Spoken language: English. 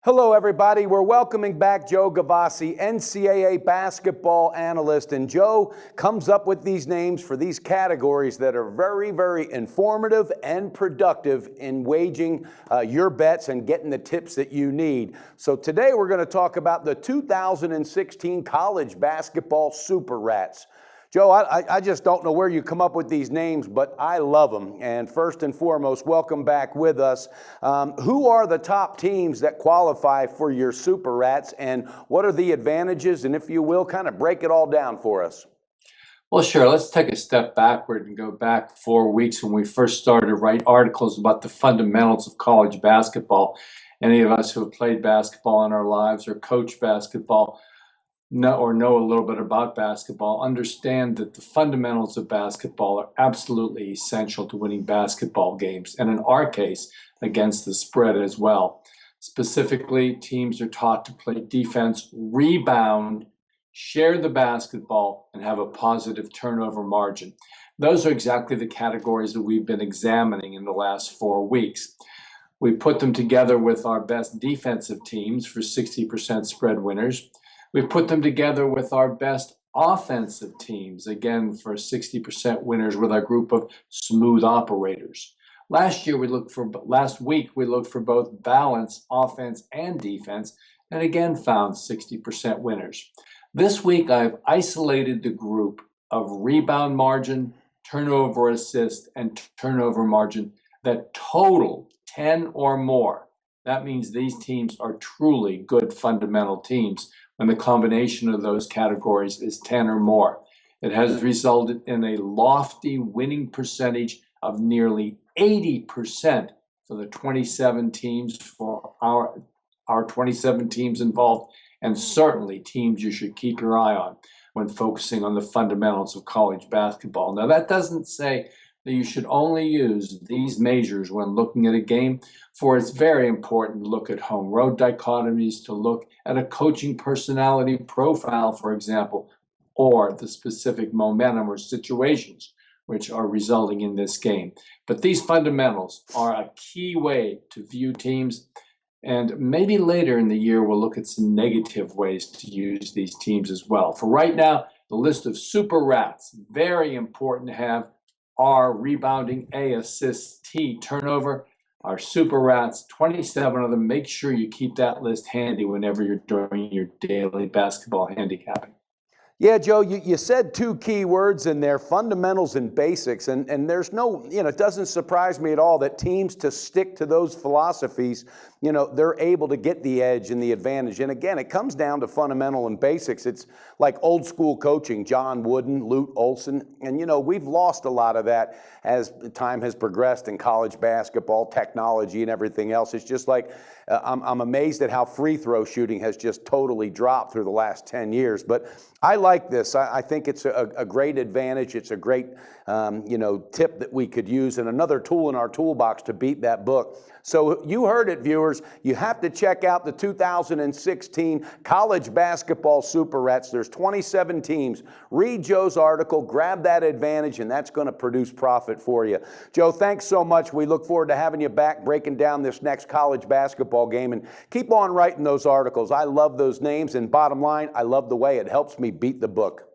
Hello, everybody. We're welcoming back Joe Gavazzi, NCAA basketball analyst. And Joe comes up with these names for these categories that are very, very informative and productive in waging your bets and getting the tips that you need. So today we're going to talk about the 2016 college basketball Super Rats. Joe, I just don't know where you come up with these names, but I love them. And first and foremost, welcome back with us. Who are the top teams that qualify for your Super Rats, and what are the advantages? And if you will, kind of break it all down for us. Well, sure. Let's take a step backward and go back 4 weeks when we first started to write articles about the fundamentals of college basketball. Any of us who have played basketball in our lives or coached basketball know a little bit about basketball, understand that the fundamentals of basketball are absolutely essential to winning basketball games, and in our case, against the spread as well. Specifically, teams are taught to play defense, rebound, share the basketball, and have a positive turnover margin. Those are exactly the categories that we've been examining in the last 4 weeks. We put them together with our best defensive teams for 60% spread winners. We put them together with our best offensive teams, again, for 60% winners with our group of smooth operators. Last week, we looked for both balance, offense and defense, and again found 60% winners. This week, I've isolated the group of rebound margin, turnover assist, and turnover margin that total 10 or more. That means these teams are truly good fundamental teams when the combination of those categories is 10 or more. It has resulted in a lofty winning percentage of nearly 80% for the 27 teams for our 27 teams involved, and certainly teams you should keep your eye on when focusing on the fundamentals of college basketball. Now, that doesn't say that you should only use these measures when looking at a game, for it's very important to look at home-road dichotomies, to look at a coaching personality profile, for example, or the specific momentum or situations which are resulting in this game. But these fundamentals are a key way to view teams, and maybe later in the year we'll look at some negative ways to use these teams as well. For right now, the list of Super Rats, very important to have: R, rebounding, A, assists, T, turnover. Our Super Rats, 27 of them. Make sure you keep that list handy whenever you're doing your daily basketball handicapping. Yeah, Joe, you said two key words in there: fundamentals and basics. And there's no, it doesn't surprise me at all that teams to stick to those philosophies, they're able to get the edge and the advantage. And again, it comes down to fundamental and basics. It's like old school coaching, John Wooden, Lute Olson. And, we've lost a lot of that as time has progressed in college basketball, technology and everything else. It's just like, I'm amazed at how free throw shooting has just totally dropped through the last 10 years. But I like this. I think it's a great advantage. It's a great, tip that we could use, and another tool in our toolbox to beat that book. So you heard it, viewers. You have to check out the 2016 College Basketball Super Rats. There's 27 teams. Read Joe's article, grab that advantage, and that's going to produce profit for you. Joe, thanks so much. We look forward to having you back breaking down this next college basketball game, and keep on writing those articles. I love those names, and bottom line, I love the way it helps me beat the book.